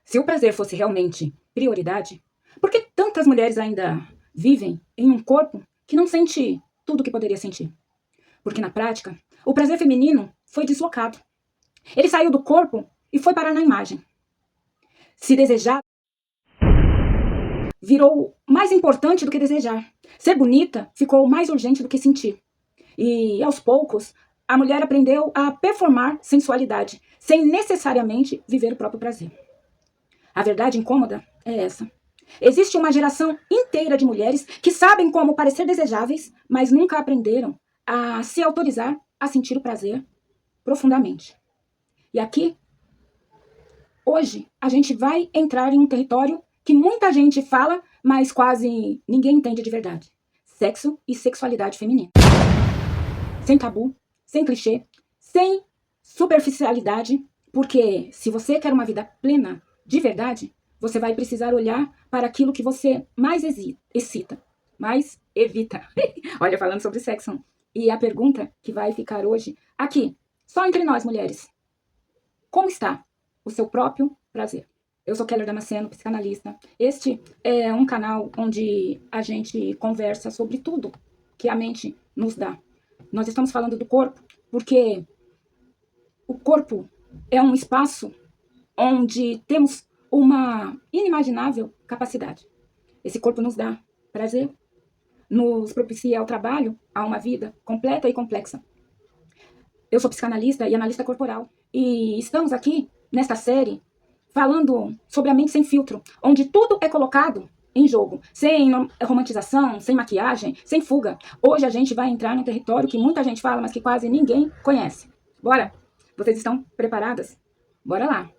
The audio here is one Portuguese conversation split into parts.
Se o prazer fosse realmente prioridade, por que tantas mulheres ainda vivem em um corpo que não sente tudo o que poderia sentir? Porque na prática, o prazer feminino foi deslocado. Ele saiu do corpo e foi parar na imagem. Se desejar, virou mais importante do que desejar. Ser bonita ficou mais urgente do que sentir. E, aos poucos, a mulher aprendeu a performar sensualidade, sem necessariamente viver o próprio prazer. A verdade incômoda é essa. Existe uma geração inteira de mulheres que sabem como parecer desejáveis, mas nunca aprenderam a se autorizar a sentir o prazer profundamente. E aqui, hoje, a gente vai entrar em um território que muita gente fala, mas quase ninguém entende de verdade. Sexo e sexualidade feminina. Sem tabu, sem clichê, sem superficialidade, porque se você quer uma vida plena, de verdade, você vai precisar olhar para aquilo que você mais excita, mais evita. Olha, falando sobre sexo. E a pergunta que vai ficar hoje, aqui, só entre nós mulheres. Como está o seu próprio prazer? Eu sou Keller Damasceno, psicanalista. Este é um canal onde a gente conversa sobre tudo que a mente nos dá. Nós estamos falando do corpo porque o corpo é um espaço onde temos uma inimaginável capacidade. Esse corpo nos dá prazer, nos propicia ao trabalho, a uma vida completa e complexa. Eu sou psicanalista e analista corporal. E estamos aqui, nesta série, falando sobre a mente sem filtro, onde tudo é colocado em jogo, sem romantização, sem maquiagem, sem fuga. Hoje a gente vai entrar num território que muita gente fala, mas que quase ninguém conhece. Bora? Vocês estão preparadas? Bora lá.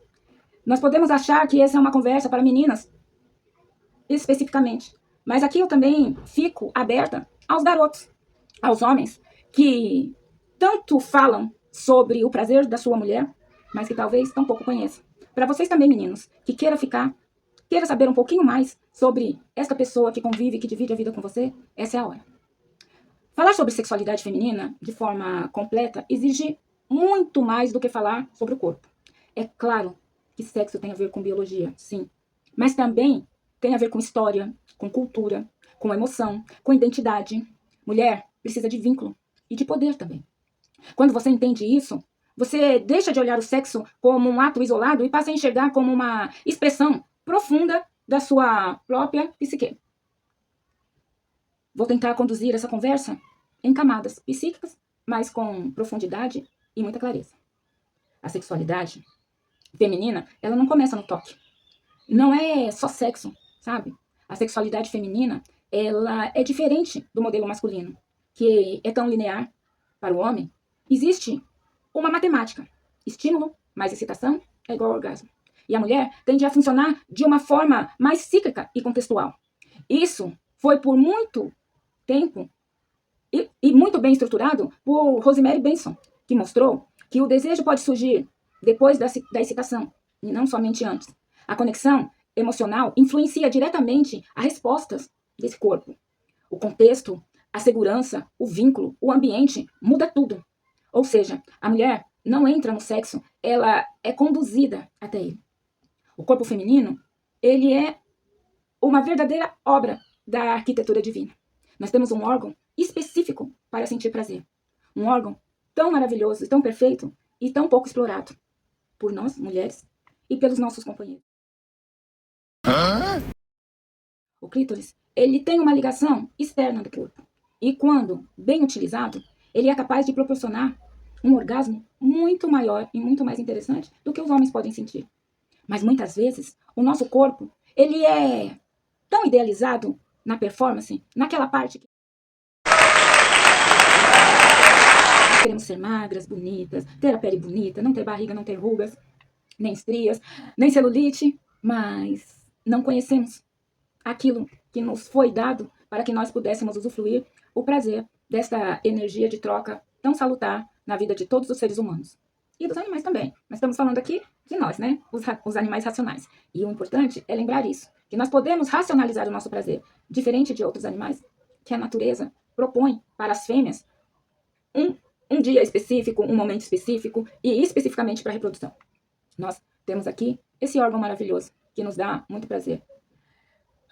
Nós podemos achar que essa é uma conversa para meninas, especificamente. Mas aqui eu também fico aberta aos garotos, aos homens, que tanto falam sobre o prazer da sua mulher, mas que talvez tão pouco conheçam. Para vocês também, meninos, que queira saber um pouquinho mais sobre esta pessoa que convive, que divide a vida com você, essa é a hora. Falar sobre sexualidade feminina de forma completa exige muito mais do que falar sobre o corpo. É claro que sexo tem a ver com biologia, sim, mas também tem a ver com história, com cultura, com emoção, com identidade. Mulher precisa de vínculo e de poder também. Quando você entende isso, você deixa de olhar o sexo como um ato isolado e passa a enxergar como uma expressão profunda da sua própria psique. Vou tentar conduzir essa conversa em camadas psíquicas, mas com profundidade e muita clareza. A sexualidade feminina, ela não começa no toque. Não é só sexo, sabe? A sexualidade feminina, ela é diferente do modelo masculino, que é tão linear para o homem. Existe uma matemática. Estímulo mais excitação é igual ao orgasmo. E a mulher tende a funcionar de uma forma mais cíclica e contextual. Isso foi por muito tempo e muito bem estruturado por Rosemary Benson, que mostrou que o desejo pode surgir depois da excitação, e não somente antes. A conexão emocional influencia diretamente as respostas desse corpo. O contexto, a segurança, o vínculo, o ambiente, muda tudo. Ou seja, a mulher não entra no sexo, ela é conduzida até ele. O corpo feminino, ele é uma verdadeira obra da arquitetura divina. Nós temos um órgão específico para sentir prazer. Um órgão tão maravilhoso e tão perfeito e tão pouco explorado por nós, mulheres, e pelos nossos companheiros. O clítoris, ele tem uma ligação externa do corpo. E quando bem utilizado, ele é capaz de proporcionar um orgasmo muito maior e muito mais interessante do que os homens podem sentir. Mas muitas vezes, o nosso corpo, ele é tão idealizado na performance, naquela parte que nós queremos ser magras, bonitas, ter a pele bonita, não ter barriga, não ter rugas, nem estrias, nem celulite, mas não conhecemos aquilo que nos foi dado para que nós pudéssemos usufruir o prazer desta energia de troca tão salutar na vida de todos os seres humanos. E dos animais também. Nós estamos falando aqui de nós, né? Os animais racionais. E o importante é lembrar isso, que nós podemos racionalizar o nosso prazer, diferente de outros animais, que a natureza propõe para as fêmeas um dia específico, um momento específico e especificamente para a reprodução. Nós temos aqui esse órgão maravilhoso que nos dá muito prazer.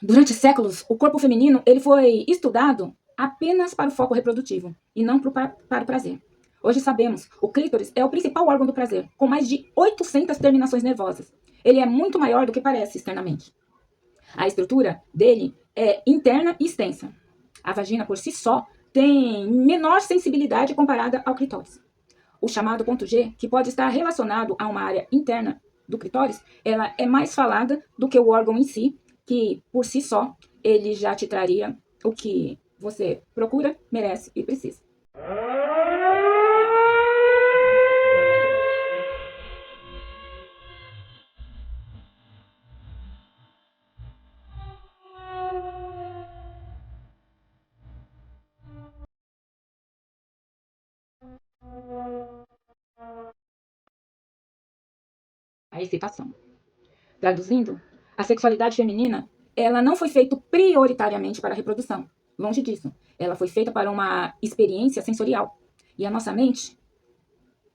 Durante séculos, o corpo feminino ele foi estudado apenas para o foco reprodutivo e não para o prazer. Hoje sabemos, o clítoris é o principal órgão do prazer, com mais de 800 terminações nervosas. Ele é muito maior do que parece externamente. A estrutura dele é interna e extensa. A vagina, por si só, tem menor sensibilidade comparada ao clitóris. O chamado ponto G, que pode estar relacionado a uma área interna do clitóris, ela é mais falada do que o órgão em si, que, por si só, ele já te traria o que você procura, merece e precisa. A excitação. Traduzindo, a sexualidade feminina, ela não foi feita prioritariamente para a reprodução. Longe disso. Ela foi feita para uma experiência sensorial. E a nossa mente,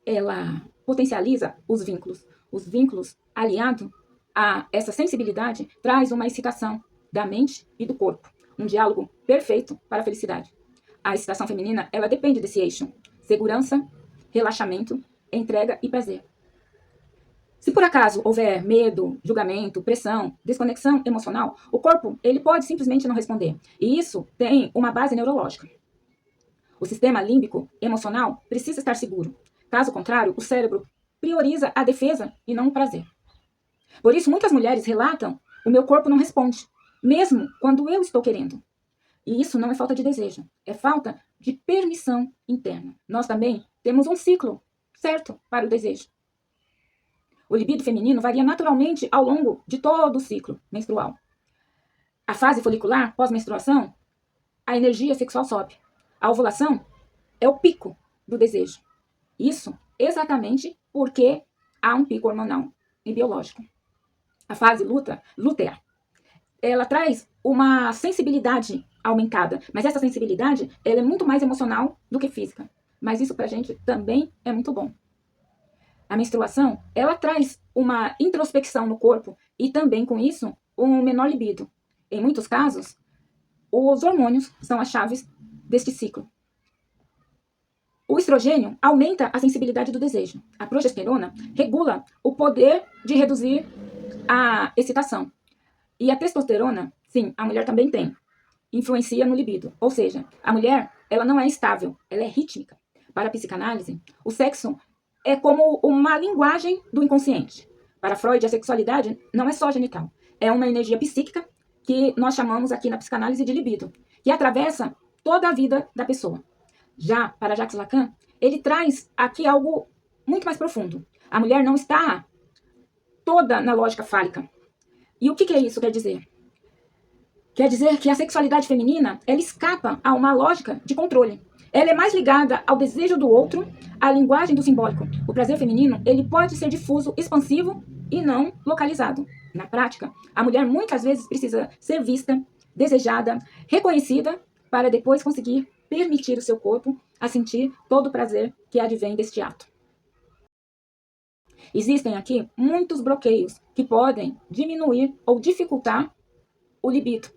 ela potencializa os vínculos. Os vínculos, aliado a essa sensibilidade, traz uma excitação da mente e do corpo. Um diálogo perfeito para a felicidade. A excitação feminina, ela depende desse eixo. Segurança, relaxamento, entrega e prazer. Se por acaso houver medo, julgamento, pressão, desconexão emocional, o corpo ele pode simplesmente não responder. E isso tem uma base neurológica. O sistema límbico emocional precisa estar seguro. Caso contrário, o cérebro prioriza a defesa e não o prazer. Por isso, muitas mulheres relatam: o meu corpo não responde, mesmo quando eu estou querendo. E isso não é falta de desejo, é falta de permissão interna. Nós também temos um ciclo certo para o desejo. O libido feminino varia naturalmente ao longo de todo o ciclo menstrual. A fase folicular, pós-menstruação, a energia sexual sobe. A ovulação é o pico do desejo. Isso exatamente porque há um pico hormonal e biológico. A fase lútea, ela traz uma sensibilidade aumentada, mas essa sensibilidade ela é muito mais emocional do que física. Mas isso pra gente também é muito bom. A menstruação, ela traz uma introspecção no corpo e também, com isso, um menor libido. Em muitos casos, os hormônios são as chaves deste ciclo. O estrogênio aumenta a sensibilidade do desejo. A progesterona regula o poder de reduzir a excitação. E a testosterona, sim, a mulher também tem, influencia no libido. Ou seja, a mulher, ela não é estável, ela é rítmica. Para a psicanálise, o sexo é como uma linguagem do inconsciente. Para Freud, a sexualidade não é só genital. É uma energia psíquica que nós chamamos aqui na psicanálise de libido, que atravessa toda a vida da pessoa. Já para Jacques Lacan, ele traz aqui algo muito mais profundo. A mulher não está toda na lógica fálica. E o que isso quer dizer? Quer dizer que a sexualidade feminina, ela escapa a uma lógica de controle. Ela é mais ligada ao desejo do outro, à linguagem do simbólico. O prazer feminino, ele pode ser difuso, expansivo e não localizado. Na prática, a mulher muitas vezes precisa ser vista, desejada, reconhecida, para depois conseguir permitir o seu corpo a sentir todo o prazer que advém deste ato. Existem aqui muitos bloqueios que podem diminuir ou dificultar o libido.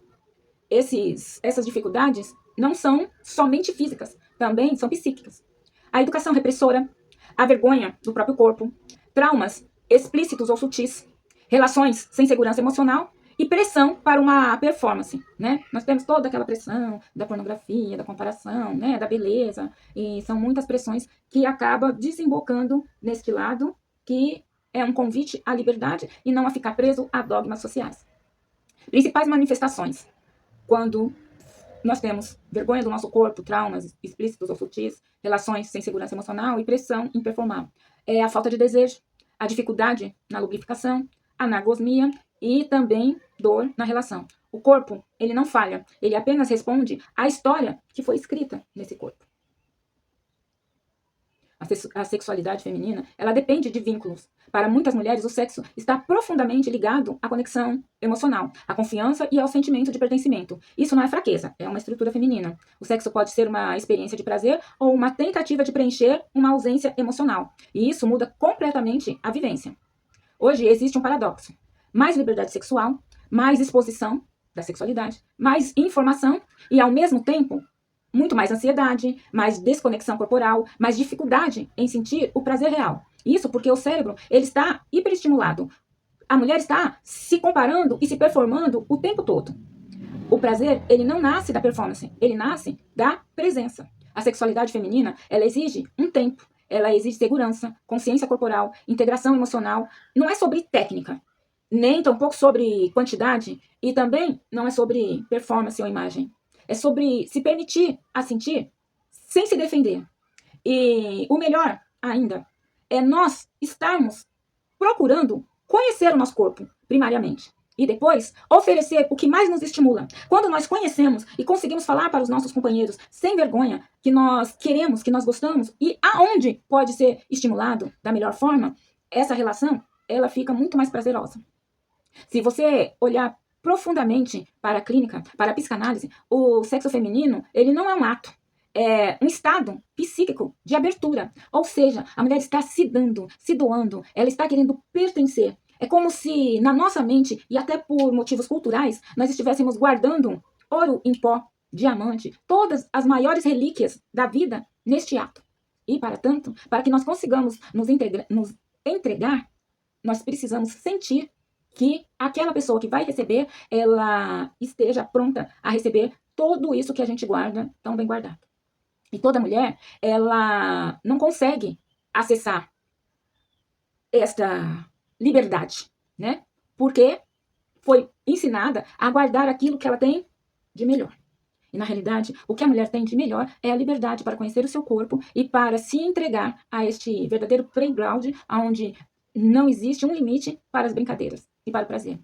Essas dificuldades não são somente físicas, também são psíquicas. A educação repressora, a vergonha do próprio corpo, traumas explícitos ou sutis, relações sem segurança emocional e pressão para uma performance, né? Nós temos toda aquela pressão da pornografia, da comparação, né? Da beleza, e são muitas pressões que acabam desembocando neste lado que é um convite à liberdade e não a ficar preso a dogmas sociais. Principais manifestações. Quando nós temos vergonha do nosso corpo, traumas explícitos ou sutis, relações sem segurança emocional e pressão em performar. É a falta de desejo, a dificuldade na lubrificação, a anorgasmia e também dor na relação. O corpo, ele não falha, ele apenas responde à história que foi escrita nesse corpo. A sexualidade feminina, ela depende de vínculos. Para muitas mulheres, o sexo está profundamente ligado à conexão emocional, à confiança e ao sentimento de pertencimento. Isso não é fraqueza, é uma estrutura feminina. O sexo pode ser uma experiência de prazer ou uma tentativa de preencher uma ausência emocional. E isso muda completamente a vivência. Hoje existe um paradoxo. Mais liberdade sexual, mais exposição da sexualidade, mais informação e, ao mesmo tempo, muito mais ansiedade, mais desconexão corporal, mais dificuldade em sentir o prazer real. Isso porque o cérebro ele está hiperestimulado. A mulher está se comparando e se performando o tempo todo. O prazer, ele não nasce da performance, ele nasce da presença. A sexualidade feminina, ela exige um tempo, ela exige segurança, consciência corporal, integração emocional. Não é sobre técnica, nem tampouco sobre quantidade, e também não é sobre performance ou imagem. É sobre se permitir a sentir sem se defender. E o melhor ainda é nós estarmos procurando conhecer o nosso corpo, primariamente. E depois, oferecer o que mais nos estimula. Quando nós conhecemos e conseguimos falar para os nossos companheiros sem vergonha que nós queremos, que nós gostamos e aonde pode ser estimulado da melhor forma, essa relação, ela fica muito mais prazerosa. Se você olhar profundamente para a clínica, para a psicanálise, o sexo feminino, ele não é um ato. É um estado psíquico de abertura. Ou seja, a mulher está se dando, se doando, ela está querendo pertencer. É como se na nossa mente, e até por motivos culturais, nós estivéssemos guardando ouro em pó, diamante, todas as maiores relíquias da vida neste ato. E, para tanto, para que nós consigamos nos entregar, nós precisamos sentir que aquela pessoa que vai receber, ela esteja pronta a receber tudo isso que a gente guarda tão bem guardado. E toda mulher, ela não consegue acessar esta liberdade, né? Porque foi ensinada a guardar aquilo que ela tem de melhor. E, na realidade, o que a mulher tem de melhor é a liberdade para conhecer o seu corpo e para se entregar a este verdadeiro playground, onde não existe um limite para as brincadeiras e para o prazer.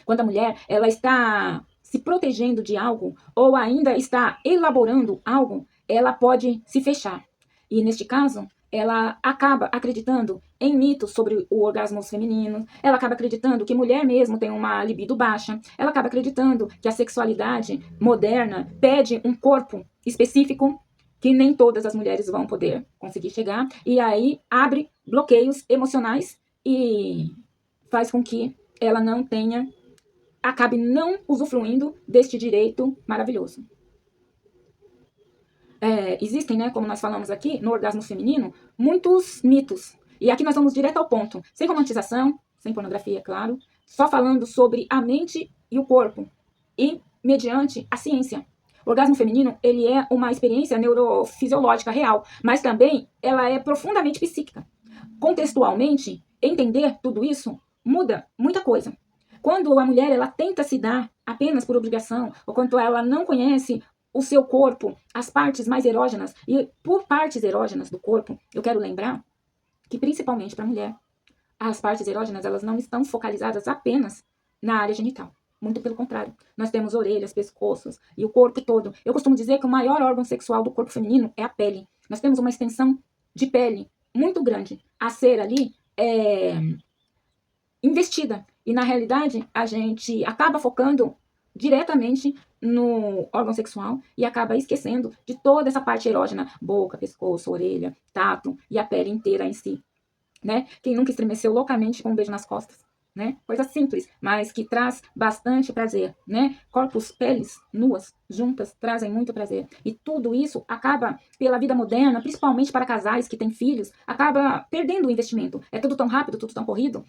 Quando a mulher ela está se protegendo de algo ou ainda está elaborando algo, ela pode se fechar. E, neste caso, ela acaba acreditando em mitos sobre o orgasmo feminino, ela acaba acreditando que mulher mesmo tem uma libido baixa, ela acaba acreditando que a sexualidade moderna pede um corpo específico que nem todas as mulheres vão poder conseguir chegar, e aí abre bloqueios emocionais e faz com que ela não tenha, acabe não usufruindo deste direito maravilhoso. Existem, né, como nós falamos aqui, no orgasmo feminino, muitos mitos. E aqui nós vamos direto ao ponto, sem romantização, sem pornografia, é claro, só falando sobre a mente e o corpo, e mediante a ciência. O orgasmo feminino, ele é uma experiência neurofisiológica real, mas também ela é profundamente psíquica. Contextualmente, entender tudo isso muda muita coisa. Quando a mulher ela tenta se dar apenas por obrigação, ou quando ela não conhece o seu corpo, as partes mais erógenas, e por partes erógenas do corpo, eu quero lembrar que principalmente para a mulher, as partes erógenas elas não estão focalizadas apenas na área genital. Muito pelo contrário. Nós temos orelhas, pescoços e o corpo todo. Eu costumo dizer que o maior órgão sexual do corpo feminino é a pele. Nós temos uma extensão de pele muito grande a ser ali investida. E, na realidade, a gente acaba focando diretamente no órgão sexual e acaba esquecendo de toda essa parte erógena, boca, pescoço, orelha, tato e a pele inteira em si, né? Quem nunca estremeceu loucamente com um beijo nas costas, né? Coisa simples, mas que traz bastante prazer, né? Corpos, peles nuas, juntas, trazem muito prazer. E tudo isso acaba, pela vida moderna, principalmente para casais que têm filhos, acaba perdendo o investimento. É tudo tão rápido, tudo tão corrido.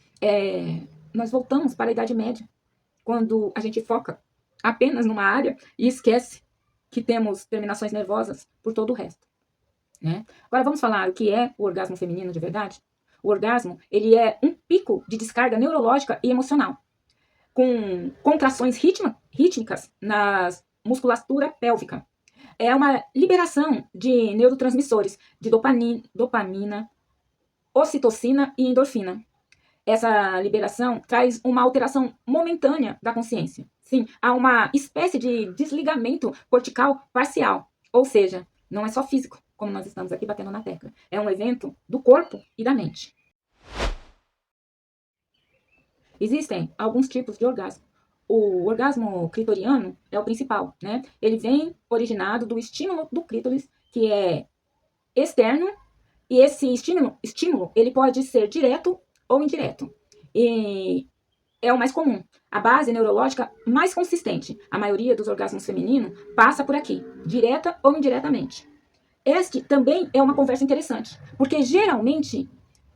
Nós voltamos para a Idade Média, quando a gente foca apenas numa área e esquece que temos terminações nervosas por todo o resto, né? Agora vamos falar o que é o orgasmo feminino de verdade? O orgasmo, ele é um pico de descarga neurológica e emocional, com contrações rítmicas na musculatura pélvica. É uma liberação de neurotransmissores, de dopamina, ocitocina e endorfina. Essa liberação traz uma alteração momentânea da consciência. Sim, há uma espécie de desligamento cortical parcial, ou seja, não é só físico, como nós estamos aqui batendo na tecla. É um evento do corpo e da mente. Existem alguns tipos de orgasmo. O orgasmo clitoriano é o principal, né? Ele vem originado do estímulo do clítoris, que é externo, e esse estímulo ele pode ser direto ou indireto. E é o mais comum. A base neurológica mais consistente. A maioria dos orgasmos femininos passa por aqui, direta ou indiretamente. Este também é uma conversa interessante, porque geralmente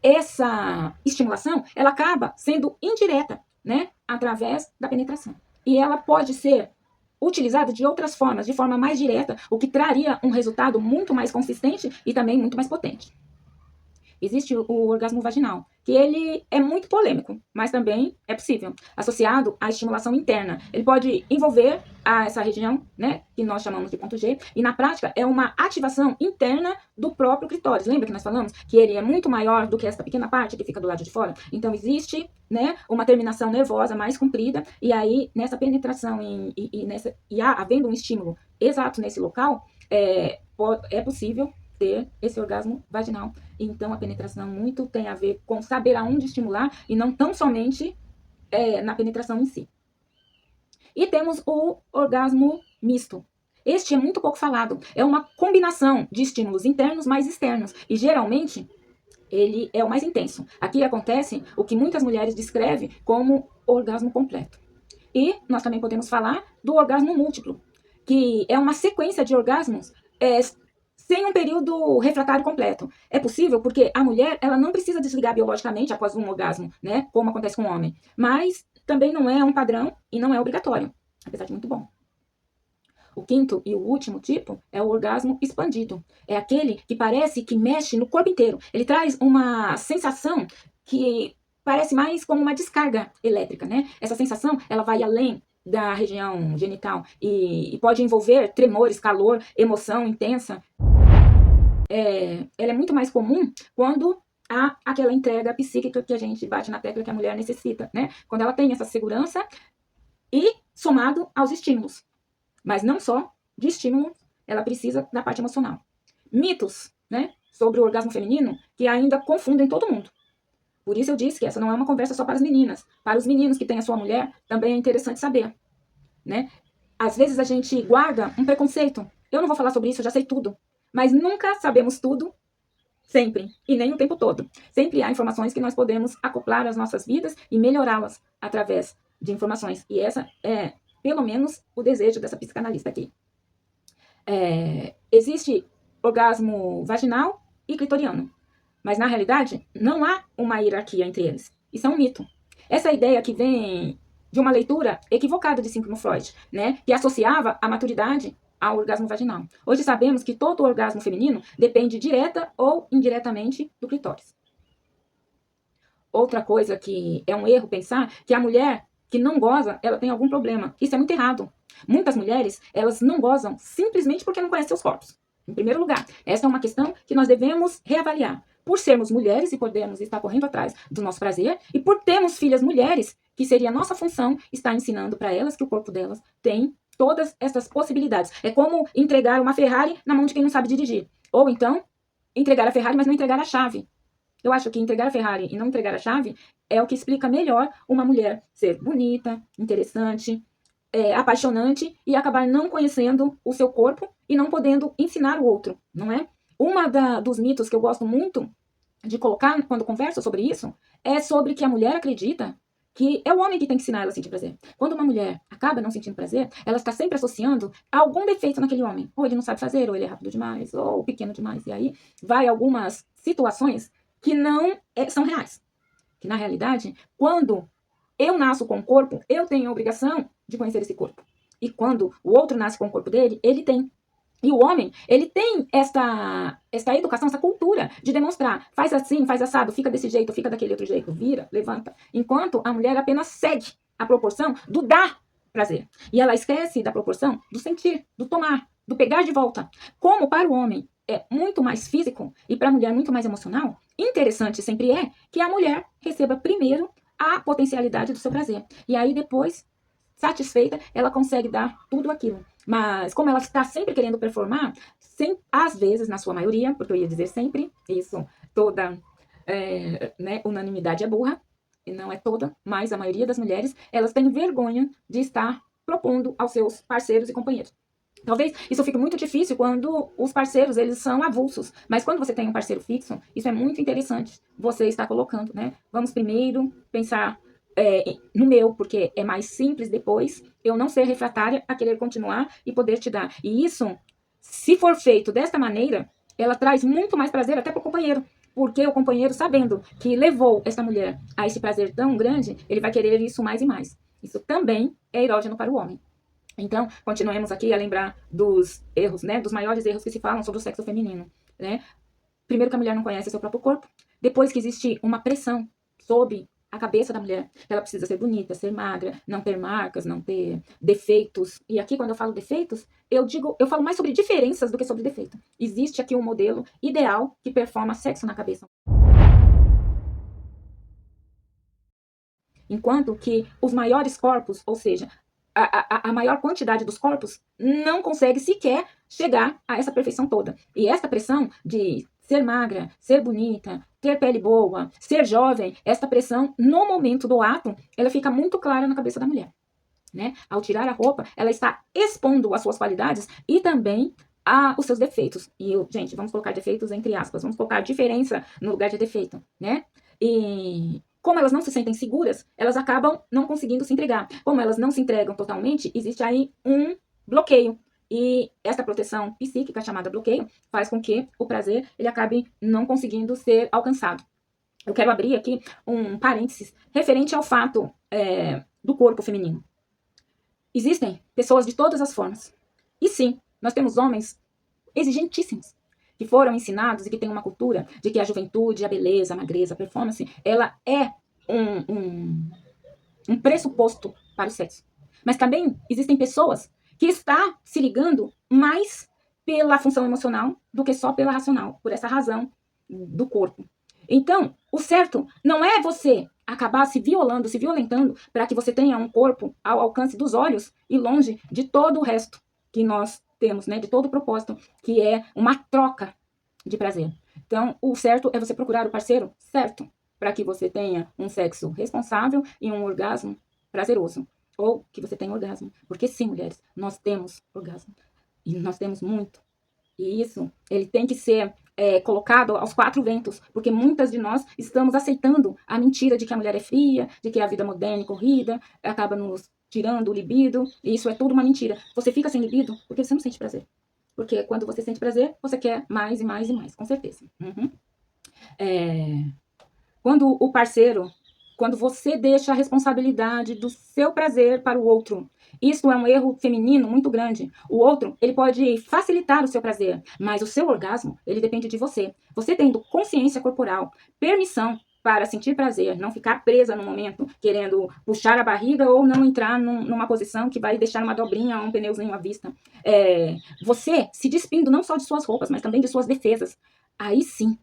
essa estimulação ela acaba sendo indireta, né, através da penetração. E ela pode ser utilizada de outras formas, de forma mais direta, o que traria um resultado muito mais consistente e também muito mais potente. Existe o orgasmo vaginal, que ele é muito polêmico, mas também é possível, associado à estimulação interna. Ele pode envolver essa região, né, que nós chamamos de ponto G, e na prática é uma ativação interna do próprio clitóris. Lembra que nós falamos que ele é muito maior do que essa pequena parte que fica do lado de fora? Então existe, né, uma terminação nervosa mais comprida, e aí nessa penetração havendo um estímulo exato nesse local, é possível ter esse orgasmo vaginal. Então, a penetração muito tem a ver com saber aonde estimular e não tão somente na penetração em si. E temos o orgasmo misto. Este é muito pouco falado. É uma combinação de estímulos internos mais externos. E, geralmente, ele é o mais intenso. Aqui acontece o que muitas mulheres descrevem como orgasmo completo. E nós também podemos falar do orgasmo múltiplo, que é uma sequência de orgasmos sem um período refratário completo. É possível porque a mulher ela não precisa desligar biologicamente após um orgasmo, né? Como acontece com o homem. Mas também não é um padrão e não é obrigatório, apesar de muito bom. O quinto e o último tipo é o orgasmo expandido. É aquele que parece que mexe no corpo inteiro. Ele traz uma sensação que parece mais como uma descarga elétrica, né? Essa sensação, ela vai além da região genital e pode envolver tremores, calor, emoção intensa. Ela é muito mais comum quando há aquela entrega psíquica que a gente bate na tecla que a mulher necessita, né? Quando ela tem essa segurança e somado aos estímulos. Mas não só de estímulo, ela precisa da parte emocional. Mitos, né, sobre o orgasmo feminino que ainda confundem todo mundo. Por isso eu disse que essa não é uma conversa só para as meninas. Para os meninos que têm a sua mulher, também é interessante saber, né? Às vezes a gente guarda um preconceito. Eu não vou falar sobre isso, eu já sei tudo. Mas nunca sabemos tudo, sempre, e nem o tempo todo. Sempre há informações que nós podemos acoplar às nossas vidas e melhorá-las através de informações. E essa é, pelo menos, o desejo dessa psicanalista aqui. Existe orgasmo vaginal e clitoriano. Mas, na realidade, não há uma hierarquia entre eles. Isso é um mito. Essa ideia que vem de uma leitura equivocada de Sigmund Freud, né, que associava a maturidade ao orgasmo vaginal. Hoje sabemos que todo orgasmo feminino depende direta ou indiretamente do clitóris. Outra coisa que é um erro pensar que a mulher que não goza, ela tem algum problema. Isso é muito errado. Muitas mulheres, elas não gozam simplesmente porque não conhecem seus corpos. Em primeiro lugar, essa é uma questão que nós devemos reavaliar. Por sermos mulheres e podermos estar correndo atrás do nosso prazer, e por termos filhas mulheres, que seria nossa função estar ensinando para elas que o corpo delas tem todas essas possibilidades. É como entregar uma Ferrari na mão de quem não sabe dirigir. Ou então, entregar a Ferrari, mas não entregar a chave. Eu acho que entregar a Ferrari e não entregar a chave é o que explica melhor uma mulher ser bonita, interessante, apaixonante e acabar não conhecendo o seu corpo e não podendo ensinar o outro, não é? Dos mitos que eu gosto muito de colocar quando converso sobre isso é sobre que a mulher acredita que é o homem que tem que ensinar ela a sentir prazer. Quando uma mulher acaba não sentindo prazer, ela está sempre associando algum defeito naquele homem. Ou ele não sabe fazer, ou ele é rápido demais, ou pequeno demais. E aí vai algumas situações que não são reais. Que na realidade, quando eu nasço com o corpo, eu tenho a obrigação de conhecer esse corpo. E quando o outro nasce com o corpo dele, ele tem. E o homem, ele tem esta educação, essa cultura de demonstrar. Faz assim, faz assado, fica desse jeito, fica daquele outro jeito, vira, levanta. Enquanto a mulher apenas segue a proporção do dar prazer. E ela esquece da proporção do sentir, do tomar, do pegar de volta. Como para o homem é muito mais físico e para a mulher muito mais emocional, interessante sempre é que a mulher receba primeiro a potencialidade do seu prazer. E aí depois, satisfeita, ela consegue dar tudo aquilo. Mas como ela está sempre querendo performar, às vezes, na sua maioria, porque eu ia dizer sempre, isso, toda unanimidade é burra, e não é toda, mas a maioria das mulheres, elas têm vergonha de estar propondo aos seus parceiros e companheiros. Talvez isso fique muito difícil quando os parceiros, eles são avulsos. Mas quando você tem um parceiro fixo, isso é muito interessante. Você está colocando, né? Vamos primeiro pensar no meu, porque é mais simples depois eu não ser refratária a querer continuar e poder te dar. E isso, se for feito desta maneira, ela traz muito mais prazer até para o companheiro. Porque o companheiro, sabendo que levou essa mulher a esse prazer tão grande, ele vai querer isso mais e mais. Isso também é erógeno para o homem. Então, continuemos aqui a lembrar dos erros, né? Dos maiores erros que se falam sobre o sexo feminino, né? Primeiro que a mulher não conhece seu próprio corpo. Depois que existe uma pressão sobre a cabeça da mulher. Ela precisa ser bonita, ser magra, não ter marcas, não ter defeitos. E aqui, quando eu falo defeitos, eu falo mais sobre diferenças do que sobre defeito. Existe aqui um modelo ideal que performa sexo na cabeça. Enquanto que os maiores corpos, ou seja, a maior quantidade dos corpos não consegue sequer chegar a essa perfeição toda. E essa pressão de ser magra, ser bonita, ter pele boa, ser jovem, essa pressão, no momento do ato, ela fica muito clara na cabeça da mulher. Né? Ao tirar a roupa, ela está expondo as suas qualidades e também os seus defeitos. E, gente, vamos colocar defeitos entre aspas, vamos colocar diferença no lugar de defeito, né? E como elas não se sentem seguras, elas acabam não conseguindo se entregar. Como elas não se entregam totalmente, existe aí um bloqueio. E essa proteção psíquica, chamada bloqueio, faz com que o prazer ele acabe não conseguindo ser alcançado. Eu quero abrir aqui um parênteses referente ao fato do corpo feminino. Existem pessoas de todas as formas. E sim, nós temos homens exigentíssimos, que foram ensinados e que têm uma cultura de que a juventude, a beleza, a magreza, a performance, ela é um pressuposto para o sexo. Mas também existem pessoas que estão se ligando mais pela função emocional do que só pela racional, por essa razão do corpo. Então, o certo não é você acabar se violando, se violentando, para que você tenha um corpo ao alcance dos olhos e longe de todo o resto que nós temos, né? De todo o propósito, que é uma troca de prazer. Então, o certo é você procurar o parceiro certo, para que você tenha um sexo responsável e um orgasmo prazeroso. Ou que você tenha orgasmo. Porque sim, mulheres, nós temos orgasmo. E nós temos muito. E isso, ele tem que ser colocado aos quatro ventos, porque muitas de nós estamos aceitando a mentira de que a mulher é fria, de que a vida moderna e corrida acaba nos tirando o libido, e isso é tudo uma mentira. Você fica sem libido porque você não sente prazer. Porque quando você sente prazer, você quer mais e mais e mais, com certeza. Uhum. Quando o parceiro, quando você deixa a responsabilidade do seu prazer para o outro, isso é um erro feminino muito grande. O outro, ele pode facilitar o seu prazer, mas o seu orgasmo, ele depende de você. Você tendo consciência corporal, permissão para sentir prazer, não ficar presa no momento, querendo puxar a barriga ou não entrar numa posição que vai deixar uma dobrinha ou um pneuzinho à vista. Você se despindo não só de suas roupas, mas também de suas defesas. Aí sim,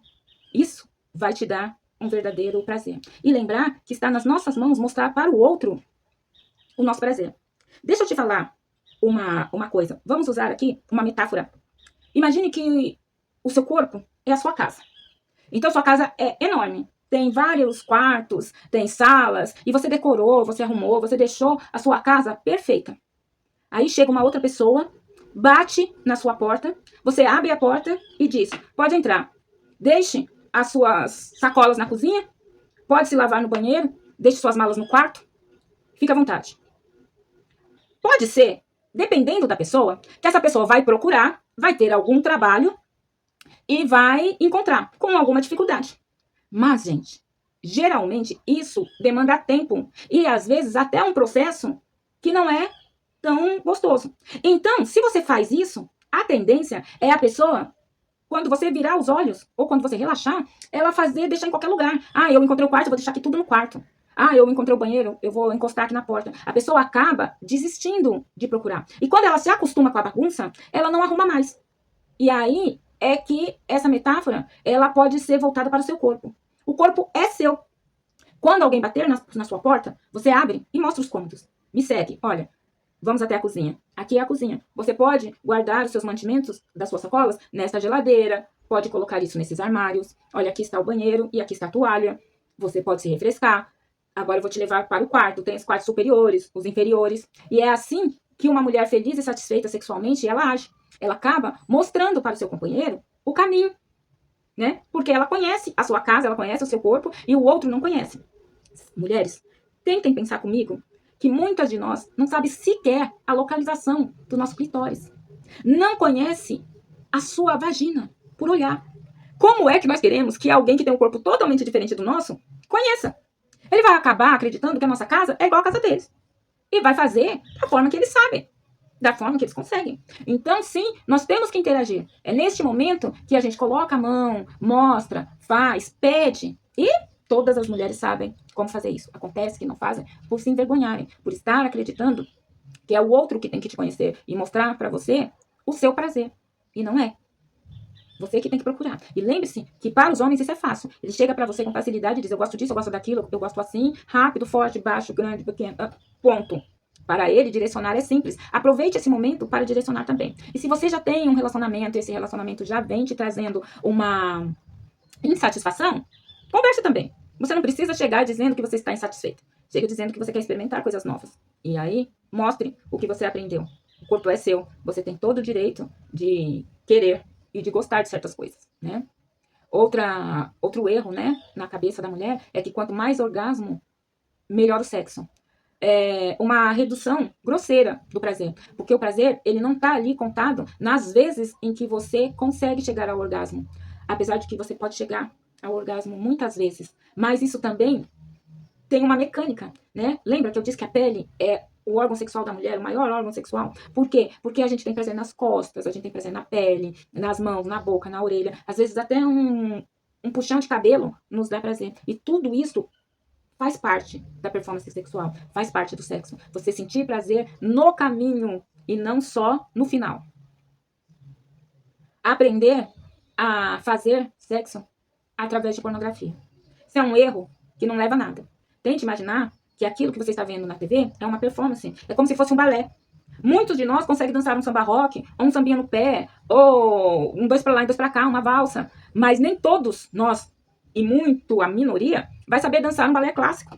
isso vai te dar um verdadeiro prazer. E lembrar que está nas nossas mãos mostrar para o outro o nosso prazer. Deixa eu te falar uma coisa. Vamos usar aqui uma metáfora. Imagine que o seu corpo é a sua casa. Então, sua casa é enorme. Tem vários quartos, tem salas, e você decorou, você arrumou, você deixou a sua casa perfeita. Aí chega uma outra pessoa, bate na sua porta, você abre a porta e diz: pode entrar. Deixe as suas sacolas na cozinha, pode se lavar no banheiro, deixe suas malas no quarto, fica à vontade. Pode ser, dependendo da pessoa, que essa pessoa vai procurar, vai ter algum trabalho e vai encontrar com alguma dificuldade. Mas, gente, geralmente isso demanda tempo e às vezes até um processo que não é tão gostoso. Então, se você faz isso, a tendência é a pessoa, quando você virar os olhos ou quando você relaxar, ela deixar em qualquer lugar. Ah, eu encontrei o quarto, eu vou deixar aqui tudo no quarto. Ah, eu encontrei o banheiro, eu vou encostar aqui na porta. A pessoa acaba desistindo de procurar. E quando ela se acostuma com a bagunça, ela não arruma mais. E aí é que essa metáfora, ela pode ser voltada para o seu corpo. O corpo é seu. Quando alguém bater na sua porta, você abre e mostra os cômodos. Me segue, olha, vamos até a cozinha. Aqui é a cozinha. Você pode guardar os seus mantimentos das suas sacolas nesta geladeira, pode colocar isso nesses armários. Olha, aqui está o banheiro e aqui está a toalha. Você pode se refrescar. Agora eu vou te levar para o quarto. Tem os quartos superiores, os inferiores. E é assim que uma mulher feliz e satisfeita sexualmente, ela age. Ela acaba mostrando para o seu companheiro o caminho, né? Porque ela conhece a sua casa, ela conhece o seu corpo e o outro não conhece. Mulheres, tentem pensar comigo que muitas de nós não sabem sequer a localização do nosso clitóris. Não conhece a sua vagina por olhar. Como é que nós queremos que alguém que tem um corpo totalmente diferente do nosso conheça? Ele vai acabar acreditando que a nossa casa é igual a casa deles. E vai fazer da forma que eles sabem, da forma que eles conseguem. Então, sim, nós temos que interagir. É neste momento que a gente coloca a mão, mostra, faz, pede. E todas as mulheres sabem como fazer isso. Acontece que não fazem por se envergonharem, por estar acreditando que é o outro que tem que te conhecer e mostrar para você o seu prazer. E não é. Você que tem que procurar. E lembre-se que para os homens isso é fácil. Ele chega para você com facilidade e diz, eu gosto disso, eu gosto daquilo, eu gosto assim, rápido, forte, baixo, grande, pequeno, ponto. Para ele, direcionar é simples. Aproveite esse momento para direcionar também. E se você já tem um relacionamento, e esse relacionamento já vem te trazendo uma insatisfação, converse também. Você não precisa chegar dizendo que você está insatisfeito. Chega dizendo que você quer experimentar coisas novas. E aí, mostre o que você aprendeu. O corpo é seu. Você tem todo o direito de querer e de gostar de certas coisas, né? Outro erro, né, na cabeça da mulher é que quanto mais orgasmo, melhor o sexo. É uma redução grosseira do prazer, porque o prazer, ele não está ali contado nas vezes em que você consegue chegar ao orgasmo, apesar de que você pode chegar ao orgasmo muitas vezes, mas isso também tem uma mecânica, né? Lembra que eu disse que a pele é o órgão sexual da mulher, o maior órgão sexual? Por quê? Porque a gente tem prazer nas costas, a gente tem prazer na pele, nas mãos, na boca, na orelha. Às vezes até um puxão de cabelo nos dá prazer. E tudo isso faz parte da performance sexual, faz parte do sexo. Você sentir prazer no caminho e não só no final. Aprender a fazer sexo através de pornografia. Isso é um erro que não leva a nada. Tente imaginar que aquilo que você está vendo na TV é uma performance. É como se fosse um balé. Muitos de nós conseguem dançar um samba rock, ou um sambinha no pé, ou um dois para lá e dois para cá, uma valsa. Mas nem todos nós, e muito a minoria, vai saber dançar um balé clássico.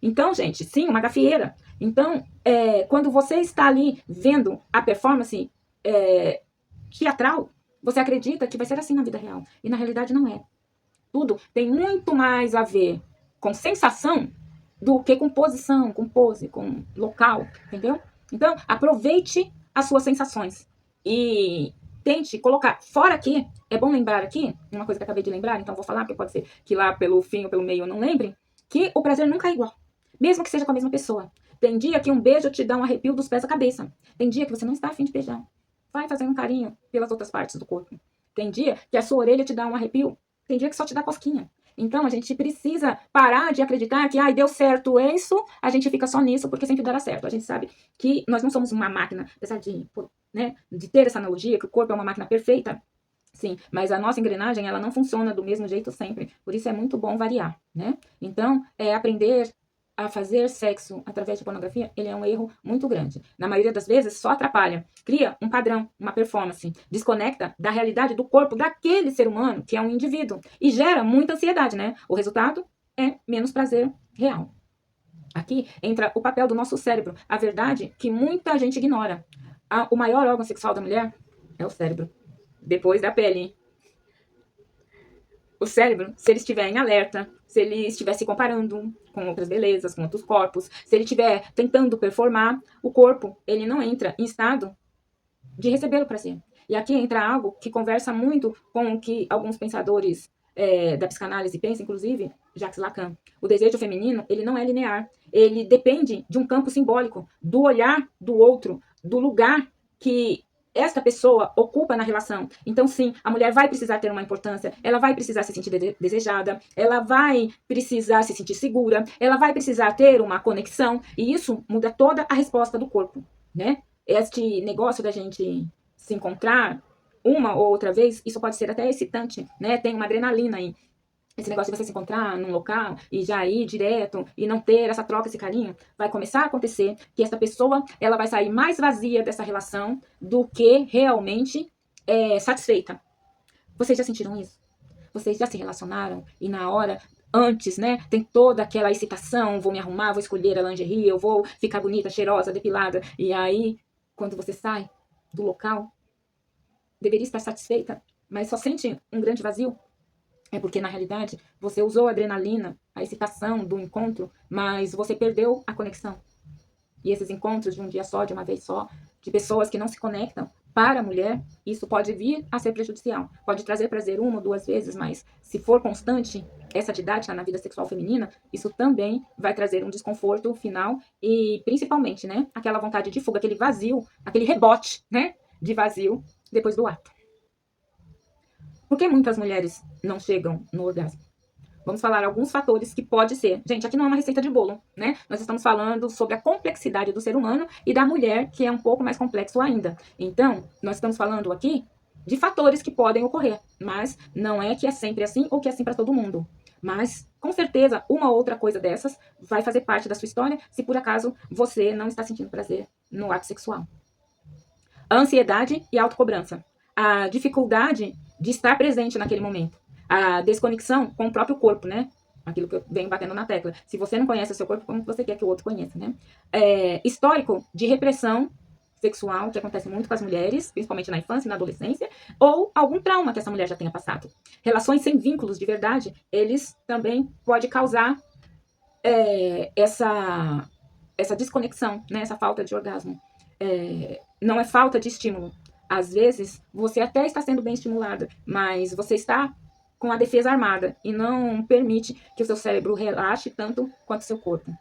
Então, gente, sim, uma gafieira. Então, quando você está ali vendo a performance teatral, você acredita que vai ser assim na vida real. E na realidade não é. Tudo tem muito mais a ver com sensação do que com posição, com pose, com local, entendeu? Então, aproveite as suas sensações e tente colocar. Fora que, é bom lembrar aqui, uma coisa que eu acabei de lembrar, então vou falar, porque pode ser que lá pelo fim ou pelo meio eu não lembre, que o prazer nunca é igual, mesmo que seja com a mesma pessoa. Tem dia que um beijo te dá um arrepio dos pés à cabeça. Tem dia que você não está afim de beijar. Vai fazendo um carinho pelas outras partes do corpo. Tem dia que a sua orelha te dá um arrepio. Tem dia que só te dá cosquinha. Então, a gente precisa parar de acreditar que, deu certo isso, a gente fica só nisso, porque sempre dará certo. A gente sabe que nós não somos uma máquina, apesar de, né, de ter essa analogia, que o corpo é uma máquina perfeita, sim, mas a nossa engrenagem, ela não funciona do mesmo jeito sempre. Por isso é muito bom variar, né? Então, aprender a fazer sexo através de pornografia, ele é um erro muito grande. Na maioria das vezes, só atrapalha. Cria um padrão, uma performance. Desconecta da realidade do corpo daquele ser humano, que é um indivíduo. E gera muita ansiedade, né? O resultado é menos prazer real. Aqui entra o papel do nosso cérebro. A verdade que muita gente ignora. O maior órgão sexual da mulher é o cérebro. Depois da pele. O cérebro, se ele estiver em alerta, se ele estiver se comparando com outras belezas, com outros corpos, se ele estiver tentando performar, o corpo, ele não entra em estado de receber o prazer. E aqui entra algo que conversa muito com o que alguns pensadores da psicanálise pensam, inclusive Jacques Lacan. O desejo feminino, ele não é linear. Ele depende de um campo simbólico, do olhar do outro, do lugar que esta pessoa ocupa na relação. Então, sim, a mulher vai precisar ter uma importância, ela vai precisar se sentir desejada, ela vai precisar se sentir segura, ela vai precisar ter uma conexão, e isso muda toda a resposta do corpo, né? Este negócio da gente se encontrar uma ou outra vez, isso pode ser até excitante, né? Tem uma adrenalina aí. Esse negócio de você se encontrar num local e já ir direto e não ter essa troca, esse carinho, vai começar a acontecer que essa pessoa, ela vai sair mais vazia dessa relação do que realmente satisfeita. Vocês já sentiram isso? Vocês já se relacionaram e na hora, antes, né, tem toda aquela excitação, vou me arrumar, vou escolher a lingerie, eu vou ficar bonita, cheirosa, depilada, e aí quando você sai do local, deveria estar satisfeita, mas só sente um grande vazio, é porque, na realidade, você usou a adrenalina, a excitação do encontro, mas você perdeu a conexão. E esses encontros de um dia só, de uma vez só, de pessoas que não se conectam, para a mulher, isso pode vir a ser prejudicial. Pode trazer prazer uma ou duas vezes, mas se for constante essa didática na vida sexual feminina, isso também vai trazer um desconforto final e, principalmente, né, aquela vontade de fuga, aquele vazio, aquele rebote, né, de vazio depois do ato. Por que muitas mulheres não chegam no orgasmo? Vamos falar alguns fatores que pode ser. Gente, aqui não é uma receita de bolo, né? Nós estamos falando sobre a complexidade do ser humano e da mulher, que é um pouco mais complexo ainda. Então, nós estamos falando aqui de fatores que podem ocorrer, mas não é que é sempre assim ou que é assim para todo mundo. Mas, com certeza, uma outra coisa dessas vai fazer parte da sua história se por acaso você não está sentindo prazer no ato sexual. A ansiedade e a autocobrança. A dificuldade de estar presente naquele momento. A desconexão com o próprio corpo, né? Aquilo que eu venho batendo na tecla. Se você não conhece o seu corpo, como você quer que o outro conheça, né? Histórico de repressão sexual, que acontece muito com as mulheres, principalmente na infância e na adolescência, ou algum trauma que essa mulher já tenha passado. Relações sem vínculos de verdade, eles também podem causar essa desconexão, né? Essa falta de orgasmo. Não é falta de estímulo. Às vezes, você até está sendo bem estimulada, mas você está com a defesa armada e não permite que o seu cérebro relaxe tanto quanto o seu corpo.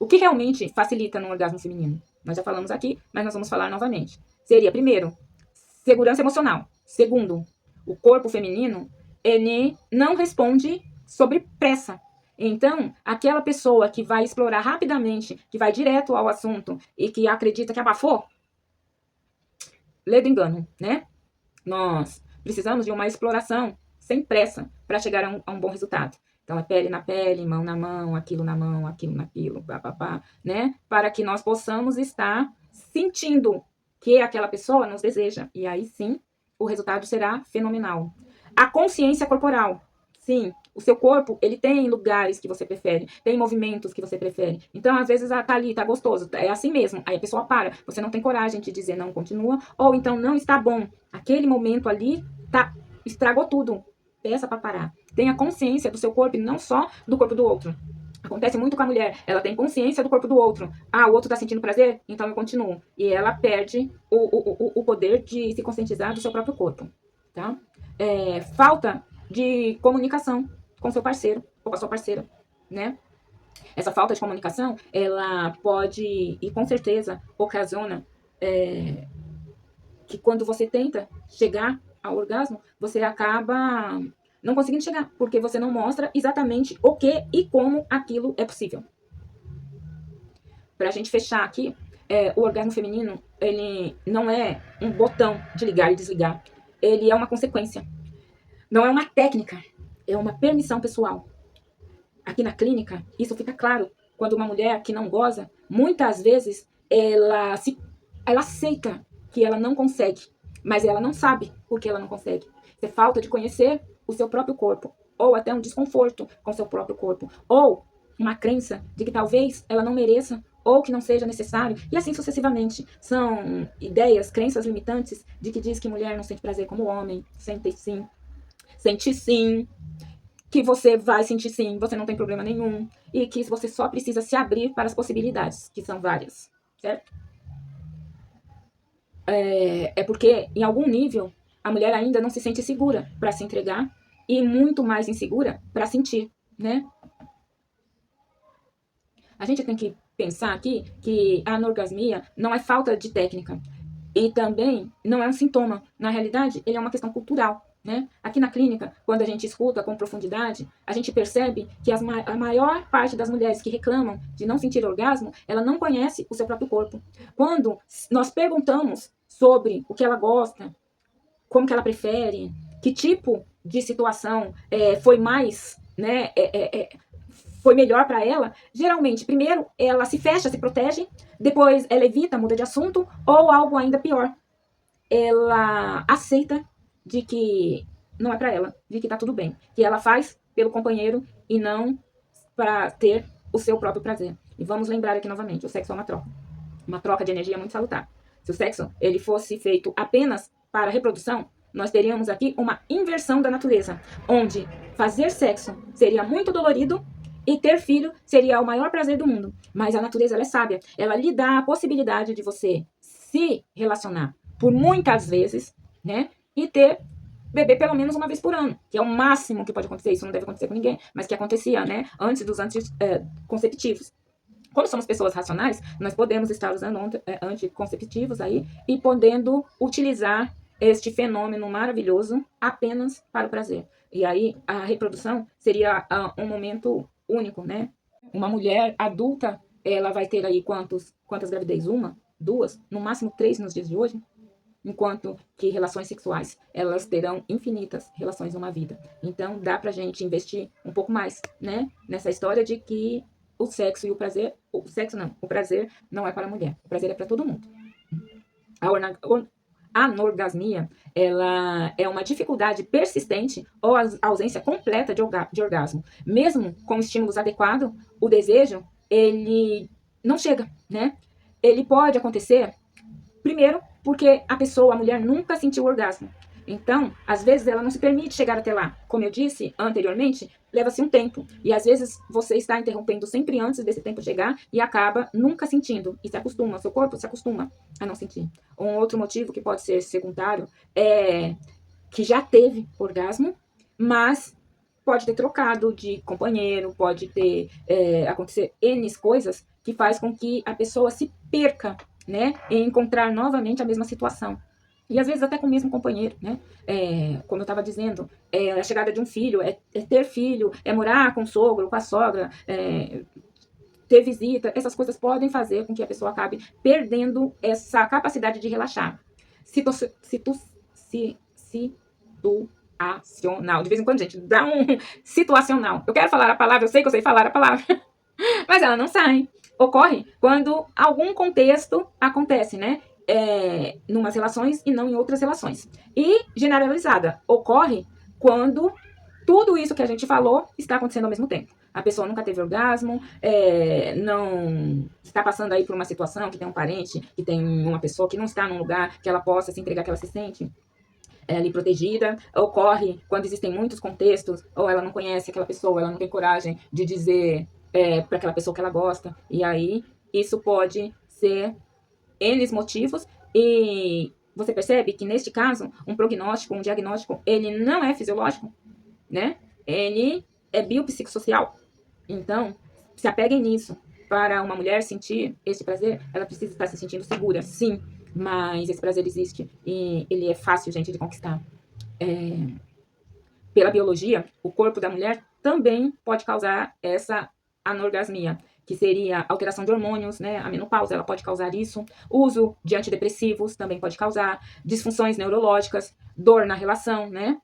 O que realmente facilita no orgasmo feminino? Nós já falamos aqui, mas nós vamos falar novamente. Seria, primeiro, segurança emocional. Segundo, o corpo feminino, ele não responde sobre pressa. Então, aquela pessoa que vai explorar rapidamente, que vai direto ao assunto e que acredita que abafou, lê do engano, né? Nós precisamos de uma exploração sem pressa para chegar a um bom resultado. Então, é pele na pele, mão na mão, aquilo naquilo, papapá, né? Para que nós possamos estar sentindo que aquela pessoa nos deseja. E aí sim, o resultado será fenomenal. A consciência corporal. Sim, o seu corpo, ele tem lugares que você prefere, tem movimentos que você prefere. Então, às vezes, tá ali, tá gostoso, é assim mesmo. Aí a pessoa para, você não tem coragem de dizer não, continua, ou então não está bom. Aquele momento ali, tá, estragou tudo. Peça para parar. Tenha consciência do seu corpo e não só do corpo do outro. Acontece muito com a mulher, ela tem consciência do corpo do outro. Ah, o outro tá sentindo prazer? Então eu continuo. E ela perde o poder de se conscientizar do seu próprio corpo, tá? Falta de comunicação com seu parceiro ou com a sua parceira, né? Essa falta de comunicação, ela pode e com certeza ocasiona que quando você tenta chegar ao orgasmo, você acaba não conseguindo chegar, porque você não mostra exatamente o que e como aquilo é possível. Para a gente fechar aqui, o orgasmo feminino, ele não é um botão de ligar e desligar. Ele é uma consequência. Não é uma técnica, é uma permissão pessoal. Aqui na clínica, isso fica claro. Quando uma mulher que não goza, muitas vezes ela aceita que ela não consegue, mas ela não sabe por que ela não consegue. Isso é falta de conhecer o seu próprio corpo, ou até um desconforto com o seu próprio corpo, ou uma crença de que talvez ela não mereça ou que não seja necessário, e assim sucessivamente. São ideias, crenças limitantes de que diz que mulher não sente prazer como homem, sente sim, que você vai sentir sim, você não tem problema nenhum, e que você só precisa se abrir para as possibilidades, que são várias, certo? Porque, em algum nível, a mulher ainda não se sente segura para se entregar e muito mais insegura para sentir, né? A gente tem que pensar aqui que a anorgasmia não é falta de técnica e também não é um sintoma. Na realidade, ele é uma questão cultural, né? Aqui na clínica, quando a gente escuta com profundidade, a gente percebe que a maior parte das mulheres que reclamam de não sentir orgasmo, ela não conhece o seu próprio corpo. Quando nós perguntamos sobre o que ela gosta, como que ela prefere, que tipo de situação foi mais, né, foi melhor para ela, geralmente, primeiro, ela se fecha, se protege, depois ela evita, muda de assunto, ou algo ainda pior, ela aceita de que não é para ela, de que tá tudo bem, que ela faz pelo companheiro e não para ter o seu próprio prazer. E vamos lembrar aqui novamente, o sexo é uma troca de energia muito salutar. Se o sexo ele fosse feito apenas para reprodução, nós teríamos aqui uma inversão da natureza, onde fazer sexo seria muito dolorido e ter filho seria o maior prazer do mundo. Mas a natureza ela é sábia, ela lhe dá a possibilidade de você se relacionar por muitas vezes, né? E ter bebê pelo menos uma vez por ano, que é o máximo que pode acontecer. Isso não deve acontecer com ninguém, mas que acontecia, né? Antes dos anticonceptivos. Como somos pessoas racionais, nós podemos estar usando anticonceptivos aí e podendo utilizar este fenômeno maravilhoso apenas para o prazer. E aí a reprodução seria um momento único, né? Uma mulher adulta, ela vai ter aí quantas gravidez? Uma, duas, no máximo 3 nos dias de hoje? Enquanto que relações sexuais, elas terão infinitas relações numa vida. Então, dá pra gente investir um pouco mais, né? Nessa história de que o sexo e o prazer, o prazer não é para a mulher, o prazer é para todo mundo. A anorgasmia, ela é uma dificuldade persistente ou a ausência completa de orgasmo. Mesmo com estímulos adequados, o desejo, ele não chega, né? Ele pode acontecer, primeiro, porque a pessoa, a mulher, nunca sentiu orgasmo. Então, às vezes, ela não se permite chegar até lá. Como eu disse anteriormente, leva-se um tempo. E às vezes você está interrompendo sempre antes desse tempo chegar e acaba nunca sentindo. E se acostuma, seu corpo se acostuma a não sentir. Um outro motivo que pode ser secundário é que já teve orgasmo, mas pode ter trocado de companheiro, pode ter acontecer N coisas que faz com que a pessoa se perca, né, em encontrar novamente a mesma situação. E às vezes até com o mesmo companheiro, né? Como eu estava dizendo, a chegada de um filho, ter filho, morar com o sogro, com a sogra, ter visita, essas coisas podem fazer com que a pessoa acabe perdendo essa capacidade de relaxar. Situacional. De vez em quando, gente, dá um situacional. Eu quero falar a palavra, eu sei que eu sei falar a palavra, mas ela não sai. Ocorre quando algum contexto acontece, né? Numas relações e não em outras relações. E generalizada, ocorre quando tudo isso que a gente falou está acontecendo ao mesmo tempo. A pessoa nunca teve orgasmo, não está passando aí por uma situação que tem um parente, que tem uma pessoa que não está num lugar que ela possa se entregar, que ela se sente ali protegida. Ocorre quando existem muitos contextos, ou ela não conhece aquela pessoa, ela não tem coragem de dizer para aquela pessoa que ela gosta. E aí, isso pode ser N motivos, e você percebe que, neste caso, um prognóstico, um diagnóstico, ele não é fisiológico, né? Ele é biopsicossocial. Então, se apeguem nisso. Para uma mulher sentir esse prazer, ela precisa estar se sentindo segura, sim, mas esse prazer existe e ele é fácil, gente, de conquistar. Pela biologia, o corpo da mulher também pode causar essa anorgasmia, que seria alteração de hormônios, né? A menopausa, ela pode causar isso. O uso de antidepressivos também pode causar. Disfunções neurológicas, dor na relação, né?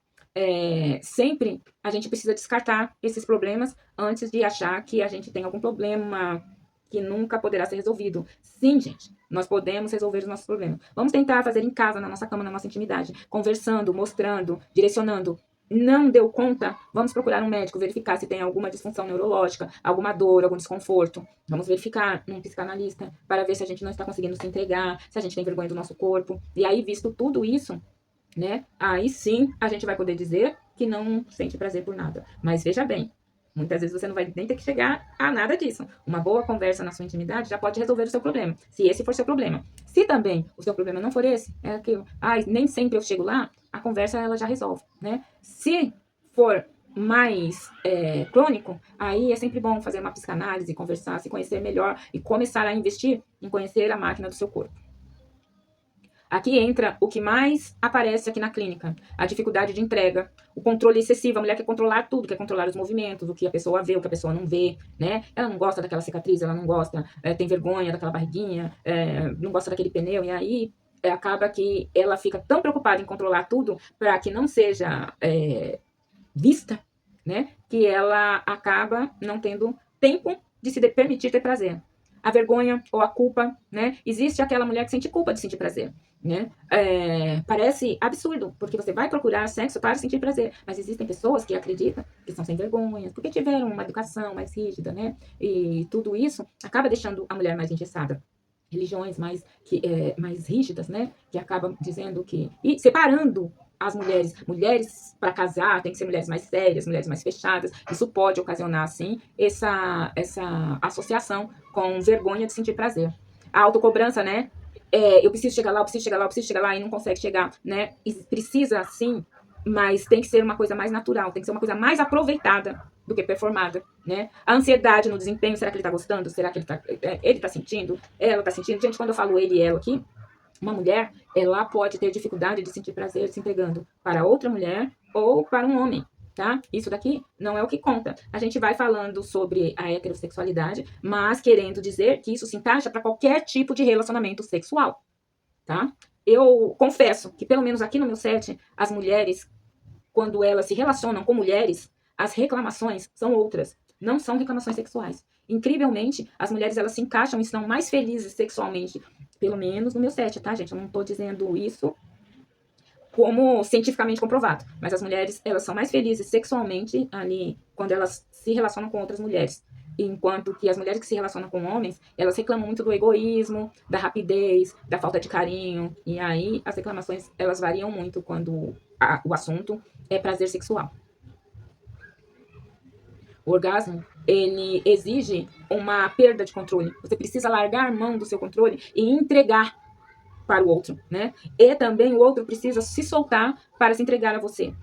Sempre a gente precisa descartar esses problemas antes de achar que a gente tem algum problema que nunca poderá ser resolvido. Sim, gente, nós podemos resolver os nossos problemas. Vamos tentar fazer em casa, na nossa cama, na nossa intimidade, conversando, mostrando, direcionando. Não deu conta? Vamos procurar um médico, verificar se tem alguma disfunção neurológica, alguma dor, algum desconforto. Vamos verificar num psicanalista para ver se a gente não está conseguindo se entregar, se a gente tem vergonha do nosso corpo. E aí, visto tudo isso, né? Aí sim a gente vai poder dizer que não sente prazer por nada. Mas veja bem, muitas vezes você não vai nem ter que chegar a nada disso. Uma boa conversa na sua intimidade já pode resolver o seu problema, se esse for seu problema. Se também o seu problema não for esse, é aquilo, nem sempre eu chego lá, a conversa ela já resolve, né? Se for mais crônico, aí é sempre bom fazer uma psicanálise, conversar, se conhecer melhor e começar a investir em conhecer a máquina do seu corpo. Aqui entra o que mais aparece aqui na clínica, a dificuldade de entrega, o controle excessivo. A mulher quer controlar tudo, quer controlar os movimentos, o que a pessoa vê, o que a pessoa não vê, né? Ela não gosta daquela cicatriz, ela não gosta, tem vergonha daquela barriguinha, não gosta daquele pneu, e aí acaba que ela fica tão preocupada em controlar tudo para que não seja vista, né? Que ela acaba não tendo tempo de se permitir ter prazer. A vergonha ou a culpa, né? Existe aquela mulher que sente culpa de sentir prazer, né? Parece absurdo, porque você vai procurar sexo para sentir prazer, mas existem pessoas que acreditam que são sem vergonha, porque tiveram uma educação mais rígida, né? E tudo isso acaba deixando a mulher mais engessada. religiões mais rígidas, né, que acabam dizendo que e separando as mulheres para casar tem que ser mulheres mais sérias, mulheres mais fechadas. Isso pode ocasionar assim essa associação com vergonha de sentir prazer. A autocobrança, né? Eu preciso chegar lá, eu preciso chegar lá, eu preciso chegar lá e não consegue chegar, né? E precisa sim, mas tem que ser uma coisa mais natural, tem que ser uma coisa mais aproveitada do que performada, né? A ansiedade no desempenho, será que ele tá gostando? Será que ele tá sentindo? Ela tá sentindo? Gente, quando eu falo ele e ela aqui, uma mulher, ela pode ter dificuldade de sentir prazer se entregando para outra mulher ou para um homem, tá? Isso daqui não é o que conta. A gente vai falando sobre a heterossexualidade, mas querendo dizer que isso se encaixa para qualquer tipo de relacionamento sexual, tá? Eu confesso que, pelo menos aqui no meu set, as mulheres, quando elas se relacionam com mulheres, as reclamações são outras, não são reclamações sexuais. Incrivelmente, as mulheres elas se encaixam e estão mais felizes sexualmente, pelo menos no meu set, tá, gente? Eu não estou dizendo isso como cientificamente comprovado, mas as mulheres elas são mais felizes sexualmente ali quando elas se relacionam com outras mulheres. Enquanto que as mulheres que se relacionam com homens, elas reclamam muito do egoísmo, da rapidez, da falta de carinho. E aí as reclamações elas variam muito quando o assunto é prazer sexual. O orgasmo, ele exige uma perda de controle. Você precisa largar a mão do seu controle e entregar para o outro, né? E também o outro precisa se soltar para se entregar a você.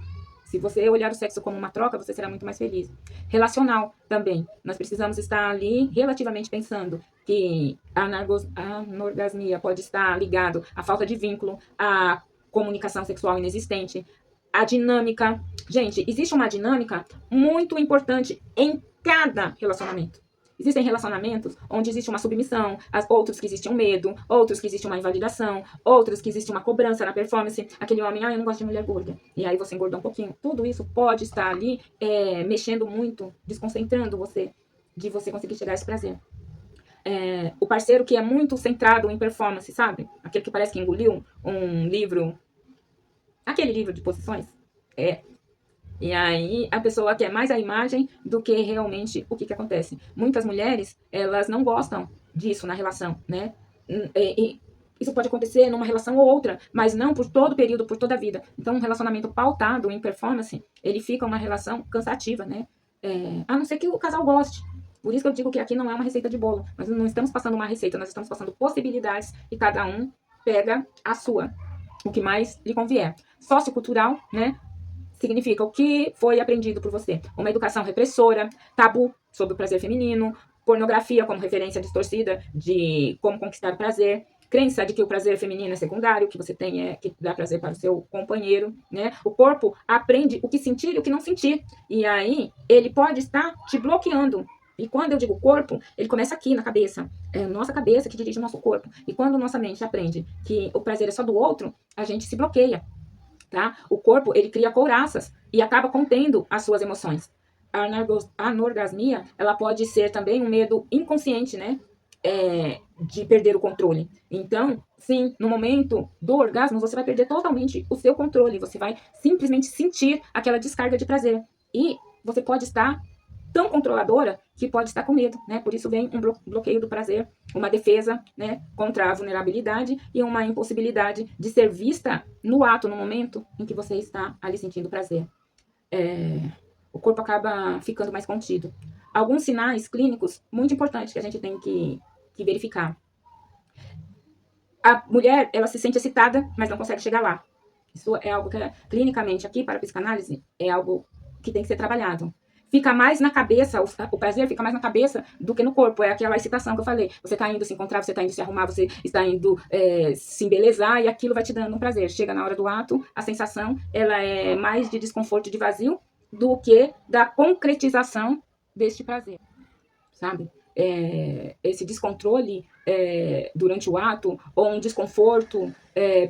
Se você olhar o sexo como uma troca, você será muito mais feliz. Relacional também. Nós precisamos estar ali relativamente pensando que a anorgasmia pode estar ligado à falta de vínculo, à comunicação sexual inexistente, à dinâmica. Gente, existe uma dinâmica muito importante em cada relacionamento. Existem relacionamentos onde existe uma submissão, outros que existe um medo, outros que existe uma invalidação, outros que existe uma cobrança na performance. Aquele homem, eu não gosto de mulher gorda. E aí você engordou um pouquinho. Tudo isso pode estar ali mexendo muito, desconcentrando você, de você conseguir chegar a esse prazer. O parceiro que é muito centrado em performance, sabe? Aquele que parece que engoliu um livro, aquele livro de posições. E aí a pessoa quer mais a imagem do que realmente o que acontece. Muitas mulheres, elas não gostam disso na relação, né? E isso pode acontecer numa relação ou outra, mas não por todo o período, por toda a vida. Então, um relacionamento pautado em performance, ele fica uma relação cansativa, né? A não ser que o casal goste. Por isso que eu digo que aqui não é uma receita de bolo. Nós não estamos passando uma receita, nós estamos passando possibilidades e cada um pega a sua, o que mais lhe convier. Sociocultural, né? Significa o que foi aprendido por você. Uma educação repressora, tabu sobre o prazer feminino, pornografia como referência distorcida de como conquistar o prazer, crença de que o prazer feminino é secundário, que você tem que dar prazer para o seu companheiro, né? O corpo aprende o que sentir e o que não sentir. E aí ele pode estar te bloqueando. E quando eu digo corpo, ele começa aqui na cabeça. É a nossa cabeça que dirige o nosso corpo. E quando nossa mente aprende que o prazer é só do outro, a gente se bloqueia. Tá? O corpo, ele cria couraças e acaba contendo as suas emoções. A anorgasmia, ela pode ser também um medo inconsciente, né? De perder o controle. Então, sim, no momento do orgasmo, você vai perder totalmente o seu controle. Você vai simplesmente sentir aquela descarga de prazer. E você pode estar tão controladora que pode estar com medo, né? Por isso vem um bloqueio do prazer, uma defesa, né, contra a vulnerabilidade e uma impossibilidade de ser vista no ato, no momento em que você está ali sentindo prazer. O corpo acaba ficando mais contido. Alguns sinais clínicos muito importantes que a gente tem que verificar. A mulher, ela se sente excitada, mas não consegue chegar lá. Isso é algo que, clinicamente, aqui para a psicanálise, é algo que tem que ser trabalhado. Fica mais na cabeça, o prazer fica mais na cabeça do que no corpo. É aquela excitação que eu falei. Você está indo se encontrar, você está indo se arrumar, você está indo se embelezar e aquilo vai te dando um prazer. Chega na hora do ato, a sensação ela é mais de desconforto, de vazio, do que da concretização deste prazer, sabe? Esse descontrole durante o ato, ou um desconforto